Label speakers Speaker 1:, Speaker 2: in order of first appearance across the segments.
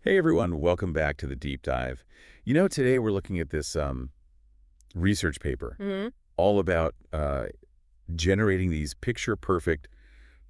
Speaker 1: Hey everyone, welcome back to the deep dive. You know, today we're looking at this research paper
Speaker 2: Hmm.
Speaker 1: all about generating these picture-perfect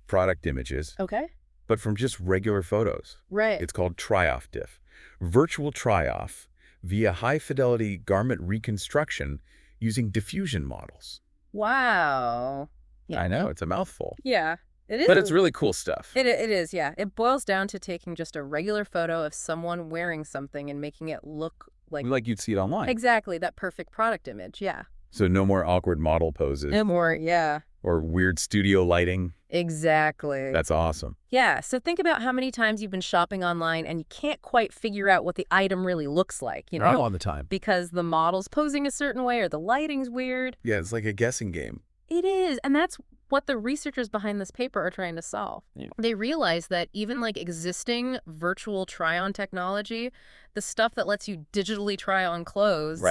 Speaker 1: product images,
Speaker 2: Okay.
Speaker 1: but from just regular photos.
Speaker 2: Right.
Speaker 1: It's called TryOffDiff, virtual try-off via high-fidelity garment reconstruction using diffusion models.
Speaker 2: Wow. Yeah.
Speaker 1: I know, it's a mouthful,
Speaker 2: Yeah. It is.
Speaker 1: but it's really cool stuff.
Speaker 2: It is, yeah. It boils down to taking just a regular photo of someone wearing something and making it look like
Speaker 1: Like you'd see it online.
Speaker 2: exactly that perfect product image. Yeah.
Speaker 1: So no more awkward model poses
Speaker 2: No more, yeah.
Speaker 1: or weird studio lighting.
Speaker 2: Exactly.
Speaker 1: That's awesome.
Speaker 2: Yeah. So think about how many times you've been shopping online and you can't quite figure out what the item really looks like,
Speaker 1: All the time.
Speaker 2: because the model's posing a certain way or the lighting's weird.
Speaker 1: Yeah, it's like a guessing game.
Speaker 2: It is, and that's what the researchers behind this paper are trying to solve.
Speaker 1: Yeah.
Speaker 2: They realize that even like existing virtual try-on technology, the stuff that lets you digitally try on clothes,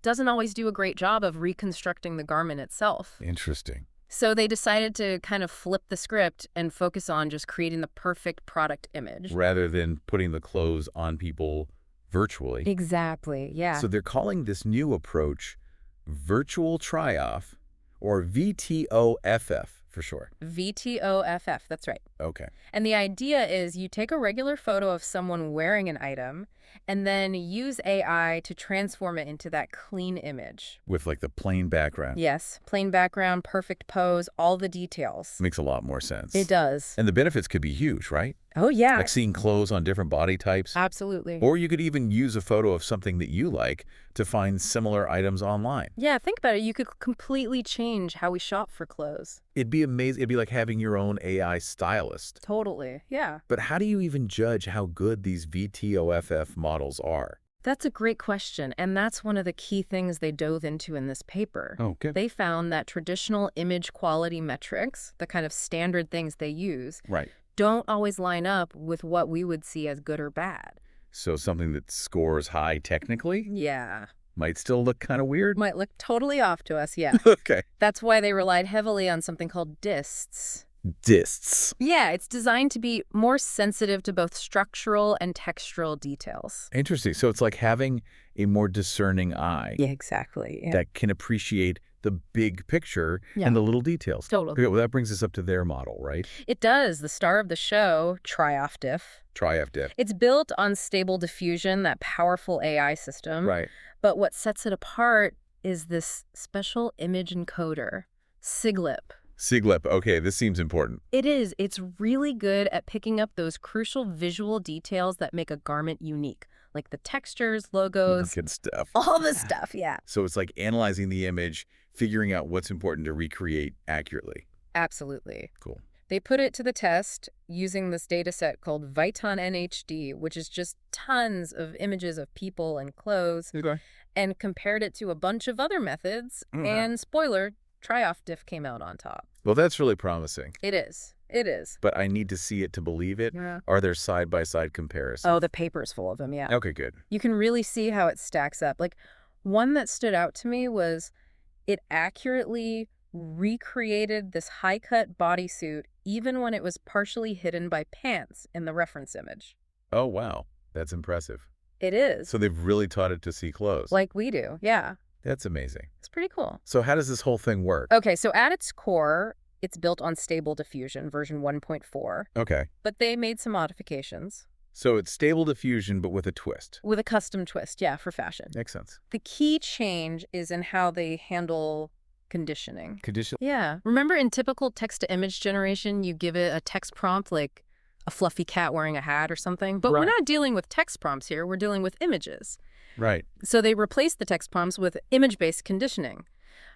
Speaker 2: doesn't always do a great job of reconstructing the garment itself.
Speaker 1: Interesting.
Speaker 2: So they decided to kind of flip the script and focus on just creating the perfect product image.
Speaker 1: Rather than putting the clothes on people virtually.
Speaker 2: Exactly, yeah.
Speaker 1: So they're calling this new approach virtual try-off, or VTOFF for short.
Speaker 2: VTOFF, that's right.
Speaker 1: Okay.
Speaker 2: And the idea is you take a regular photo of someone wearing an item and then use AI to transform it into that clean image.
Speaker 1: With like the plain background.
Speaker 2: Yes, plain background, perfect pose, all the details.
Speaker 1: Makes a lot more sense.
Speaker 2: It does.
Speaker 1: And the benefits could be huge, right?
Speaker 2: Oh, yeah.
Speaker 1: Like seeing clothes on different body types.
Speaker 2: Absolutely.
Speaker 1: Or you could even use a photo of something that you like to find similar items online.
Speaker 2: Yeah, think about it. You could completely change how we shop for clothes.
Speaker 1: It'd be amazing. It'd be like having your own AI stylist.
Speaker 2: Totally, yeah.
Speaker 1: But how do you even judge how good these VTOFF models are?
Speaker 2: That's a great question, and that's one of the key things they dove into in this paper.
Speaker 1: Okay.
Speaker 2: They found that traditional image quality metrics, the kind of standard things they use,
Speaker 1: Right.
Speaker 2: don't always line up with what we would see as good or bad.
Speaker 1: So something that scores high technically
Speaker 2: Yeah.
Speaker 1: might still look kind of weird?
Speaker 2: Might look totally off to us, yeah.
Speaker 1: Okay.
Speaker 2: That's why they relied heavily on something called DISTS.
Speaker 1: DISTS.
Speaker 2: Yeah, it's designed to be more sensitive to both structural and textural details.
Speaker 1: Interesting. So it's like having a more discerning eye
Speaker 2: Yeah, exactly. Yeah.
Speaker 1: that can appreciate the big picture
Speaker 2: Yeah.
Speaker 1: and the little details.
Speaker 2: Totally.
Speaker 1: Okay, well, that brings us up to their model, right?
Speaker 2: It does. The star of the show, TryOffDiff.
Speaker 1: TryOffDiff.
Speaker 2: It's built on Stable Diffusion, that powerful AI system.
Speaker 1: Right.
Speaker 2: But what sets it apart is this special image encoder, SigLIP.
Speaker 1: SigLIP. Okay, this seems important.
Speaker 2: It is. It's really good at picking up those crucial visual details that make a garment unique, like the textures, logos,
Speaker 1: Good stuff.
Speaker 2: all the stuff, yeah.
Speaker 1: So it's like analyzing the image, figuring out what's important to recreate accurately.
Speaker 2: Absolutely.
Speaker 1: Cool.
Speaker 2: They put it to the test using this data set called VITON-HD, which is just tons of images of people and clothes,
Speaker 1: Okay.
Speaker 2: and compared it to a bunch of other methods, and spoiler, TryOffDiff came out on top.
Speaker 1: Well, that's really promising.
Speaker 2: It is. It is.
Speaker 1: But I need to see it to believe it.
Speaker 2: Yeah.
Speaker 1: Are there side-by-side comparisons?
Speaker 2: Oh, the paper's full of them, yeah.
Speaker 1: Okay, good.
Speaker 2: You can really see how it stacks up. Like, one that stood out to me was it accurately recreated this high-cut bodysuit even when it was partially hidden by pants in the reference image.
Speaker 1: Oh, wow. That's impressive.
Speaker 2: It is.
Speaker 1: So they've really taught it to see clothes.
Speaker 2: Like we do, yeah.
Speaker 1: That's amazing.
Speaker 2: It's pretty cool.
Speaker 1: So how does this whole thing work?
Speaker 2: Okay, so at its core, it's built on Stable Diffusion, version 1.4,
Speaker 1: Okay.
Speaker 2: but they made some modifications.
Speaker 1: So it's Stable Diffusion, but with a twist.
Speaker 2: With a custom twist, yeah, for fashion.
Speaker 1: Makes sense.
Speaker 2: The key change is in how they handle conditioning.
Speaker 1: Condition.
Speaker 2: Yeah. Remember in typical text-to-image generation, you give it a text prompt like a fluffy cat wearing a hat or something? But we're not dealing with text prompts here. We're dealing with images.
Speaker 1: Right.
Speaker 2: So they replaced the text prompts with image-based conditioning,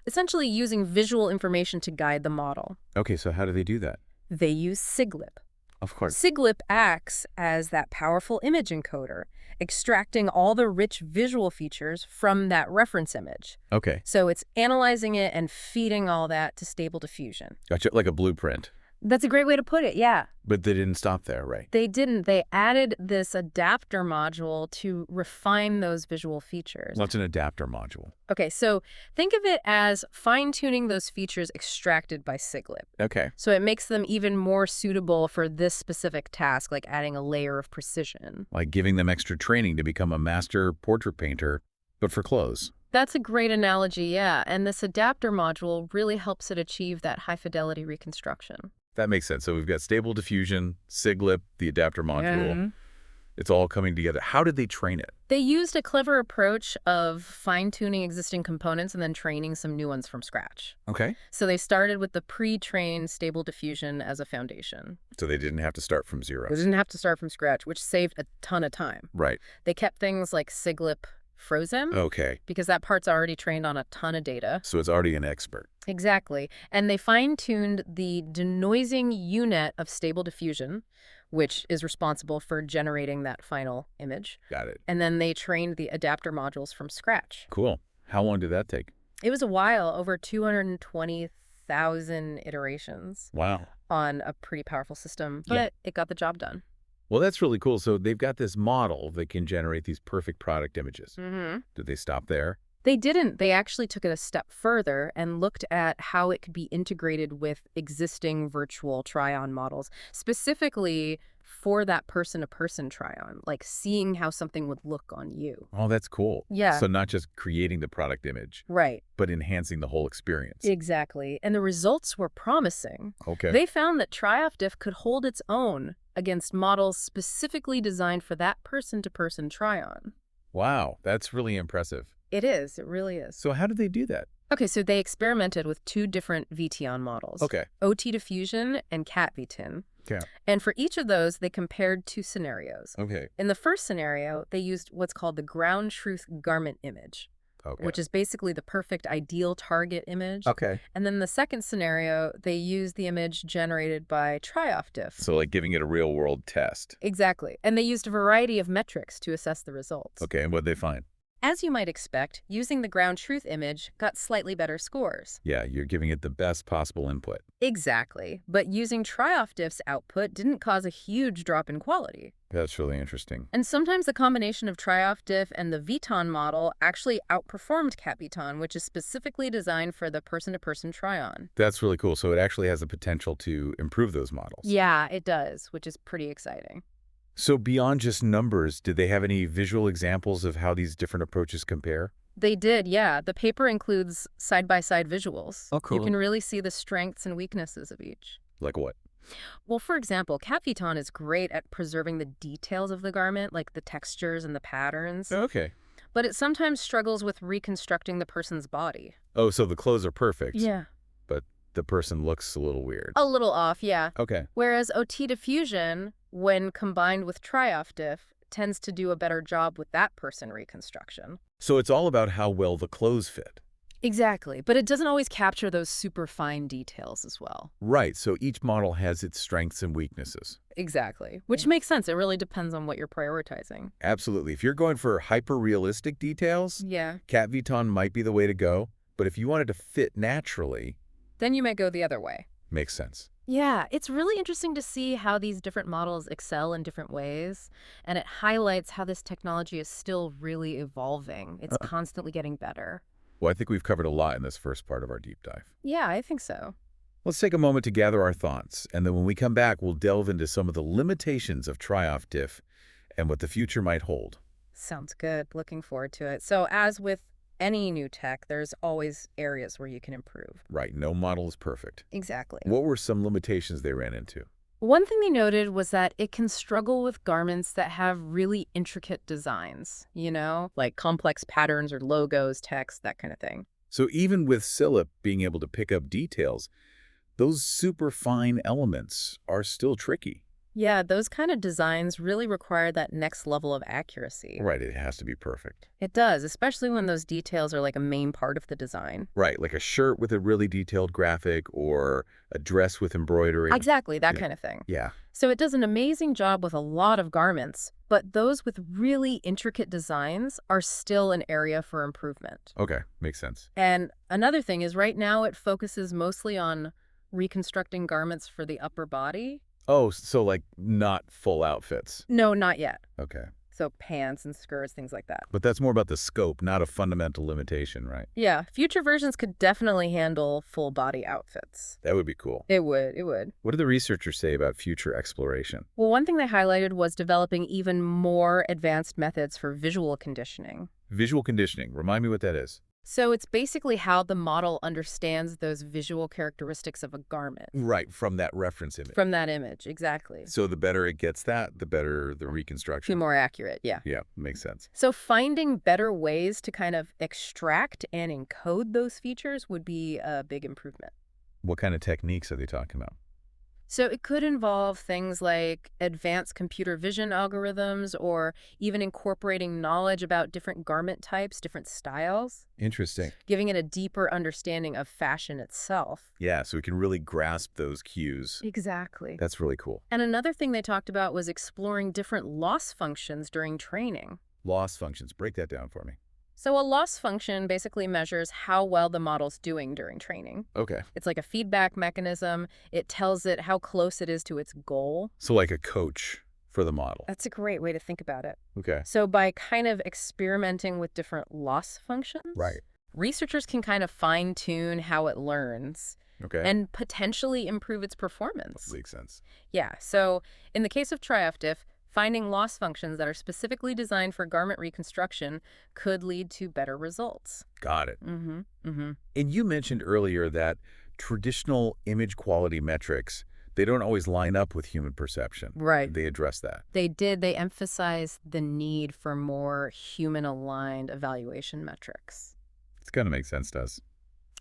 Speaker 2: essentially using visual information to guide the model.
Speaker 1: Okay, so how do they do that?
Speaker 2: They use SigLIP.
Speaker 1: Of course.
Speaker 2: SigLIP acts as that powerful image encoder, extracting all the rich visual features from that reference image.
Speaker 1: Okay.
Speaker 2: So it's analyzing it and feeding all that to Stable Diffusion.
Speaker 1: Gotcha. Like a blueprint.
Speaker 2: That's a great way to put it, yeah.
Speaker 1: But they didn't stop there, right?
Speaker 2: They didn't. They added this adapter module to refine those visual features.
Speaker 1: What's an adapter module?
Speaker 2: Okay, so think of it as fine-tuning those features extracted by SigLIP.
Speaker 1: Okay.
Speaker 2: So it makes them even more suitable for this specific task, like adding a layer of precision.
Speaker 1: Like giving them extra training to become a master portrait painter, but for clothes.
Speaker 2: That's a great analogy, yeah. And this adapter module really helps it achieve that high-fidelity reconstruction.
Speaker 1: That makes sense. So we've got Stable Diffusion, SigLIP, the adapter module.
Speaker 2: Yeah.
Speaker 1: It's all coming together. How did they train it?
Speaker 2: They used a clever approach of fine-tuning existing components and then training some new ones from scratch.
Speaker 1: Okay.
Speaker 2: So they started with the pre-trained Stable Diffusion as a foundation.
Speaker 1: So they didn't have to start from zero.
Speaker 2: They didn't have to start from scratch, which saved a ton of time.
Speaker 1: Right.
Speaker 2: They kept things like SigLIP frozen
Speaker 1: Okay.
Speaker 2: because that part's already trained on a ton of data.
Speaker 1: So it's already an expert.
Speaker 2: Exactly. And they fine-tuned the denoising unit of Stable Diffusion, which is responsible for generating that final image.
Speaker 1: Got it.
Speaker 2: And then they trained the adapter modules from scratch.
Speaker 1: Cool. How long did that take?
Speaker 2: It was a while, over 220,000 iterations
Speaker 1: Wow.
Speaker 2: on a pretty powerful system, but
Speaker 1: Yeah.
Speaker 2: it got the job done.
Speaker 1: Well, that's really cool. So they've got this model that can generate these perfect product images.
Speaker 2: Mm-hmm.
Speaker 1: Did they stop there?
Speaker 2: They didn't. They actually took it a step further and looked at how it could be integrated with existing virtual try-on models, specifically for that person-to-person try-on, like seeing how something would look on you.
Speaker 1: Oh, that's cool.
Speaker 2: Yeah.
Speaker 1: So not just creating the product image,
Speaker 2: Right.
Speaker 1: but enhancing the whole experience.
Speaker 2: Exactly. And the results were promising.
Speaker 1: Okay.
Speaker 2: They found that TryOffDiff could hold its own against models specifically designed for that person-to-person try-on.
Speaker 1: Wow. That's really impressive.
Speaker 2: It is. It really is.
Speaker 1: So how did they do that?
Speaker 2: Okay, so they experimented with two different VTON models.
Speaker 1: Okay.
Speaker 2: OT Diffusion and Cat VTON.
Speaker 1: Okay.
Speaker 2: And for each of those, they compared two scenarios.
Speaker 1: Okay.
Speaker 2: In the first scenario, they used what's called the ground truth garment image,
Speaker 1: Okay.
Speaker 2: which is basically the perfect ideal target image.
Speaker 1: Okay.
Speaker 2: And then the second scenario, they used the image generated by TryOffDiff.
Speaker 1: So like giving it a real world test.
Speaker 2: Exactly. And they used a variety of metrics to assess the results.
Speaker 1: Okay. And what'd they find?
Speaker 2: As you might expect, using the ground truth image got slightly better scores.
Speaker 1: Yeah, you're giving it the best possible input.
Speaker 2: Exactly. But using TryOffDiff's output didn't cause a huge drop in quality.
Speaker 1: That's really interesting.
Speaker 2: And sometimes the combination of TryOffDiff and the VTON model actually outperformed Cat VTON, which is specifically designed for the person-to-person try-on.
Speaker 1: That's really cool. So it actually has the potential to improve those models.
Speaker 2: Yeah, it does, which is pretty exciting.
Speaker 1: So beyond just numbers, did they have any visual examples of how these different approaches compare?
Speaker 2: They did, yeah. The paper includes side-by-side visuals.
Speaker 1: Oh, cool.
Speaker 2: You can really see the strengths and weaknesses of each.
Speaker 1: Like what?
Speaker 2: Well, for example, Cat VTON is great at preserving the details of the garment, like the textures and the patterns.
Speaker 1: Okay.
Speaker 2: But it sometimes struggles with reconstructing the person's body.
Speaker 1: Oh, so the clothes are perfect.
Speaker 2: Yeah.
Speaker 1: But the person looks a little weird.
Speaker 2: A little off, yeah.
Speaker 1: Okay.
Speaker 2: Whereas OT Diffusion, when combined with TryOffDiff, tends to do a better job with that person reconstruction.
Speaker 1: So it's all about how well the clothes fit.
Speaker 2: Exactly, but it doesn't always capture those super fine details as well.
Speaker 1: Right, so each model has its strengths and weaknesses.
Speaker 2: Exactly, which makes sense. It really depends on what you're prioritizing.
Speaker 1: Absolutely. If you're going for hyper-realistic details,
Speaker 2: Yeah.
Speaker 1: Cat VTON might be the way to go. But if you wanted to fit naturally,
Speaker 2: Then you may go the other way.
Speaker 1: makes sense.
Speaker 2: Yeah, it's really interesting to see how these different models excel in different ways, and it highlights how this technology is still really evolving. It's constantly getting better.
Speaker 1: Well, I think we've covered a lot in this first part of our deep dive.
Speaker 2: Yeah, I think so.
Speaker 1: Let's take a moment to gather our thoughts, and then when we come back, we'll delve into some of the limitations of TryOffDiff and what the future might hold.
Speaker 2: Sounds good. Looking forward to it. So as with any new tech, there's always areas where you can improve.
Speaker 1: Right, no model is perfect.
Speaker 2: Exactly.
Speaker 1: What were some limitations they ran into?
Speaker 2: One thing they noted was that it can struggle with garments that have really intricate designs, like complex patterns or logos, text, that kind of thing.
Speaker 1: So even with SigLIP being able to pick up details, those super fine elements are still tricky.
Speaker 2: Yeah, those kind of designs really require that next level of accuracy.
Speaker 1: Right, it has to be perfect.
Speaker 2: It does, especially when those details are like a main part of the design.
Speaker 1: Right, like a shirt with a really detailed graphic or a dress with embroidery.
Speaker 2: Exactly, that
Speaker 1: Yeah.
Speaker 2: kind of thing.
Speaker 1: Yeah.
Speaker 2: So it does an amazing job with a lot of garments, but those with really intricate designs are still an area for improvement.
Speaker 1: Okay, makes sense.
Speaker 2: And another thing is right now it focuses mostly on reconstructing garments for the upper body.
Speaker 1: Oh, so like not full outfits.
Speaker 2: No, not yet.
Speaker 1: Okay.
Speaker 2: So pants and skirts, things like that.
Speaker 1: But that's more about the scope, not a fundamental limitation, right?
Speaker 2: Yeah, future versions could definitely handle full body outfits.
Speaker 1: That would be cool.
Speaker 2: It would.
Speaker 1: What do the researchers say about future exploration?
Speaker 2: Well, one thing they highlighted was developing even more advanced methods for visual conditioning.
Speaker 1: Visual conditioning. Remind me what that is.
Speaker 2: So it's basically how the model understands those visual characteristics of a garment.
Speaker 1: Right, from that reference image.
Speaker 2: From that image, exactly.
Speaker 1: So the better it gets that, the better the
Speaker 2: Be
Speaker 1: reconstruction.
Speaker 2: more accurate, yeah.
Speaker 1: Yeah, makes sense.
Speaker 2: So finding better ways to kind of extract and encode those features would be a big improvement.
Speaker 1: What kind of techniques are they talking about?
Speaker 2: So it could involve things like advanced computer vision algorithms or even incorporating knowledge about different garment types, different styles,
Speaker 1: Interesting.
Speaker 2: giving it a deeper understanding of fashion itself.
Speaker 1: Yeah, so we can really grasp those cues.
Speaker 2: Exactly.
Speaker 1: That's really cool.
Speaker 2: And another thing they talked about was exploring different loss functions during training.
Speaker 1: Loss functions. Break that down for me.
Speaker 2: So a loss function basically measures how well the model's doing during training.
Speaker 1: Okay.
Speaker 2: It's like a feedback mechanism. It tells it how close it is to its goal.
Speaker 1: So like a coach for the model.
Speaker 2: That's a great way to think about it.
Speaker 1: Okay.
Speaker 2: So by kind of experimenting with different loss functions,
Speaker 1: Right.
Speaker 2: researchers can kind of fine-tune how it learns
Speaker 1: Okay.
Speaker 2: and potentially improve its performance.
Speaker 1: Makes sense.
Speaker 2: Yeah, so in the case of TryOffDiff, finding loss functions that are specifically designed for garment reconstruction could lead to better results.
Speaker 1: Got it.
Speaker 2: Mm-hmm.
Speaker 1: And you mentioned earlier that traditional image quality metrics, they don't always line up with human perception.
Speaker 2: Right.
Speaker 1: They address that.
Speaker 2: They emphasized the need for more human-aligned evaluation metrics.
Speaker 1: It's going to make sense to us.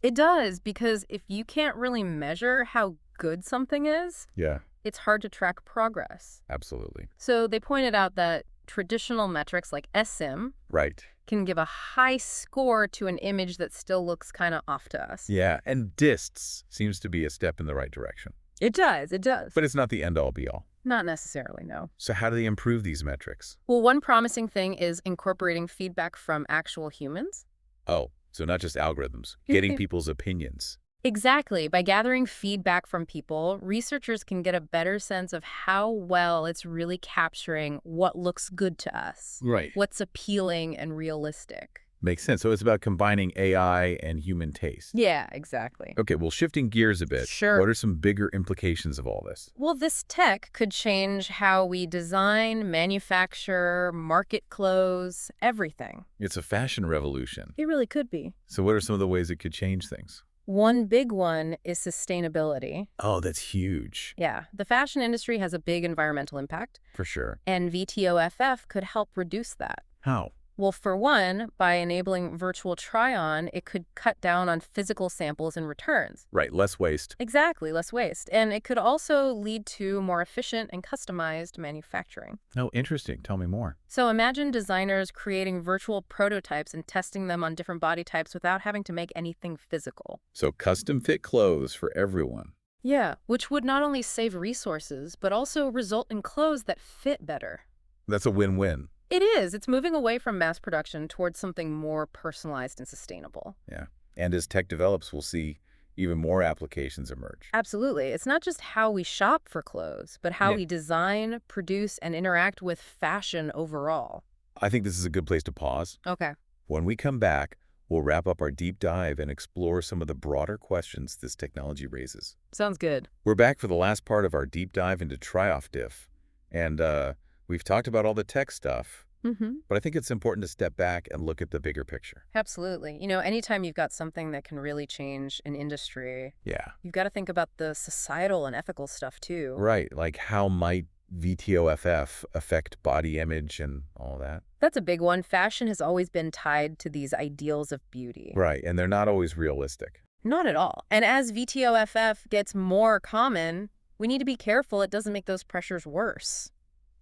Speaker 2: It does, because if you can't really measure how good something is,
Speaker 1: Yeah,
Speaker 2: it's hard to track progress.
Speaker 1: absolutely.
Speaker 2: So they pointed out that traditional metrics like SIM
Speaker 1: Right.
Speaker 2: can give a high score to an image that still looks kind of off to us.
Speaker 1: Yeah, and DISTS seems to be a step in the right direction.
Speaker 2: It does.
Speaker 1: But it's not the end-all be-all.
Speaker 2: Not necessarily, no.
Speaker 1: So how do they improve these metrics?
Speaker 2: Well, one promising thing is incorporating feedback from actual humans.
Speaker 1: Oh, so not just algorithms, getting people's opinions.
Speaker 2: Exactly. By gathering feedback from people, researchers can get a better sense of how well it's really capturing what looks good to us,
Speaker 1: Right.
Speaker 2: what's appealing and realistic.
Speaker 1: Makes sense. So it's about combining AI and human taste.
Speaker 2: Yeah, exactly.
Speaker 1: Okay, well, shifting gears a bit.
Speaker 2: Sure.
Speaker 1: What are some bigger implications of all this?
Speaker 2: Well, this tech could change how we design, manufacture, market clothes, everything.
Speaker 1: It's a fashion revolution.
Speaker 2: It really could be.
Speaker 1: So what are some of the ways it could change things?
Speaker 2: One big one is sustainability.
Speaker 1: Oh, that's huge.
Speaker 2: Yeah, the fashion industry has a big environmental impact,
Speaker 1: For sure.
Speaker 2: and VTOFF could help reduce that.
Speaker 1: How?
Speaker 2: Well, for one, by enabling virtual try-on, it could cut down on physical samples and returns.
Speaker 1: Right, less waste.
Speaker 2: Exactly, less waste. And it could also lead to more efficient and customized manufacturing.
Speaker 1: Oh, interesting. Tell me more.
Speaker 2: So imagine designers creating virtual prototypes and testing them on different body types without having to make anything physical.
Speaker 1: So custom fit clothes for everyone.
Speaker 2: Yeah, which would not only save resources, but also result in clothes that fit better.
Speaker 1: That's a win-win.
Speaker 2: It is. It's moving away from mass production towards something more personalized and sustainable.
Speaker 1: Yeah. And as tech develops, we'll see even more applications emerge.
Speaker 2: Absolutely. It's not just how we shop for clothes, but how
Speaker 1: Yeah.
Speaker 2: we design, produce, and interact with fashion overall.
Speaker 1: I think this is a good place to pause.
Speaker 2: Okay.
Speaker 1: When we come back, we'll wrap up our deep dive and explore some of the broader questions this technology raises.
Speaker 2: Sounds good.
Speaker 1: We're back for the last part of our deep dive into TryOffDiff. And we've talked about all the tech stuff,
Speaker 2: Mm-hmm.
Speaker 1: but I think it's important to step back and look at the bigger picture.
Speaker 2: Absolutely. You know, anytime you've got something that can really change an industry,
Speaker 1: Yeah.
Speaker 2: you've got to think about the societal and ethical stuff too.
Speaker 1: Right. Like how might VTOFF affect body image and all that?
Speaker 2: That's a big one. Fashion has always been tied to these ideals of beauty.
Speaker 1: Right. And they're not always realistic.
Speaker 2: Not at all. And as VTOFF gets more common, we need to be careful it doesn't make those pressures worse.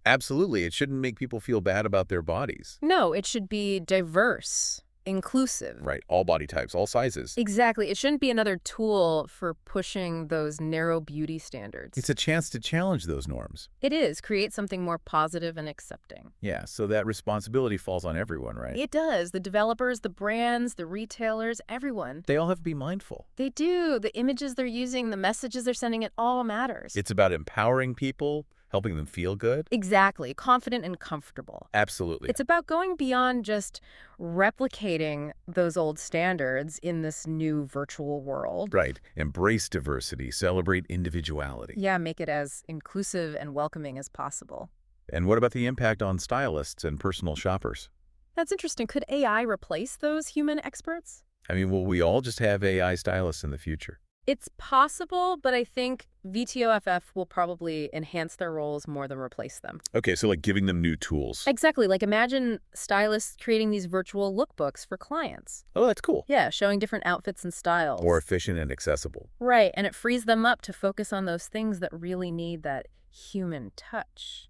Speaker 1: Absolutely. It shouldn't make people feel bad about their bodies.
Speaker 2: No, it should be diverse, inclusive.
Speaker 1: Right, all body types, all sizes.
Speaker 2: Exactly. It shouldn't be another tool for pushing those narrow beauty standards.
Speaker 1: It's a chance to challenge those norms.
Speaker 2: It is. Create something more positive and accepting.
Speaker 1: Yeah, so that responsibility falls on everyone, right?
Speaker 2: It does. The developers, the brands, the retailers, everyone.
Speaker 1: They all have to be mindful.
Speaker 2: They do. The images they're using, the messages they're sending, it all matters.
Speaker 1: It's about empowering people, helping them feel good.
Speaker 2: Exactly. Confident and comfortable.
Speaker 1: Absolutely.
Speaker 2: It's about going beyond just replicating those old standards in this new virtual world.
Speaker 1: Right. Embrace diversity, celebrate individuality.
Speaker 2: Yeah, make it as inclusive and welcoming as possible.
Speaker 1: And what about the impact on stylists and personal shoppers?
Speaker 2: That's interesting. Could AI replace those human experts?
Speaker 1: I mean, will we all just have AI stylists in the future?
Speaker 2: It's possible, but I think VTOFF will probably enhance their roles more than replace them.
Speaker 1: Okay, so like giving them new tools.
Speaker 2: Exactly. Like imagine stylists creating these virtual lookbooks for clients.
Speaker 1: Oh, that's cool.
Speaker 2: Yeah, showing different outfits and styles.
Speaker 1: More efficient and accessible.
Speaker 2: Right, and it frees them up to focus on those things that really need that human touch.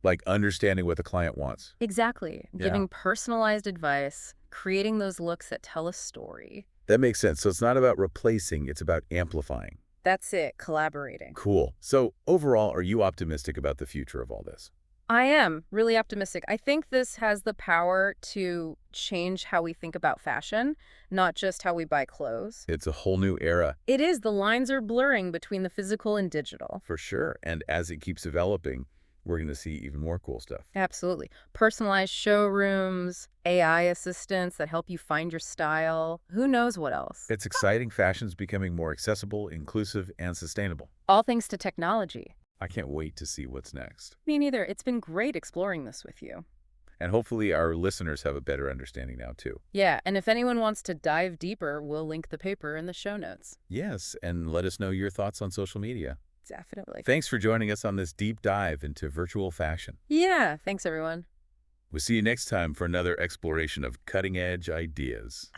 Speaker 1: Like understanding what the client wants.
Speaker 2: Exactly.
Speaker 1: Yeah.
Speaker 2: Giving personalized advice, creating those looks that tell a story.
Speaker 1: That makes sense. So it's not about replacing, it's about amplifying.
Speaker 2: That's it, collaborating.
Speaker 1: Cool. So overall, are you optimistic about the future of all this?
Speaker 2: I am really optimistic. I think this has the power to change how we think about fashion, not just how we buy clothes.
Speaker 1: It's a whole new era.
Speaker 2: It is. The lines are blurring between the physical and digital.
Speaker 1: For sure. And as it keeps developing, we're going to see even more cool stuff.
Speaker 2: Absolutely. Personalized showrooms, AI assistants that help you find your style. Who knows what else?
Speaker 1: It's exciting. Fashion's becoming more accessible, inclusive, and sustainable.
Speaker 2: All thanks to technology.
Speaker 1: I can't wait to see what's next.
Speaker 2: Me neither. It's been great exploring this with you.
Speaker 1: And hopefully our listeners have a better understanding now, too.
Speaker 2: Yeah, and if anyone wants to dive deeper, we'll link the paper in the show notes.
Speaker 1: Yes, and let us know your thoughts on social media.
Speaker 2: Definitely.
Speaker 1: Thanks for joining us on this deep dive into virtual fashion.
Speaker 2: Yeah, thanks everyone.
Speaker 1: We'll see you next time for another exploration of cutting-edge ideas.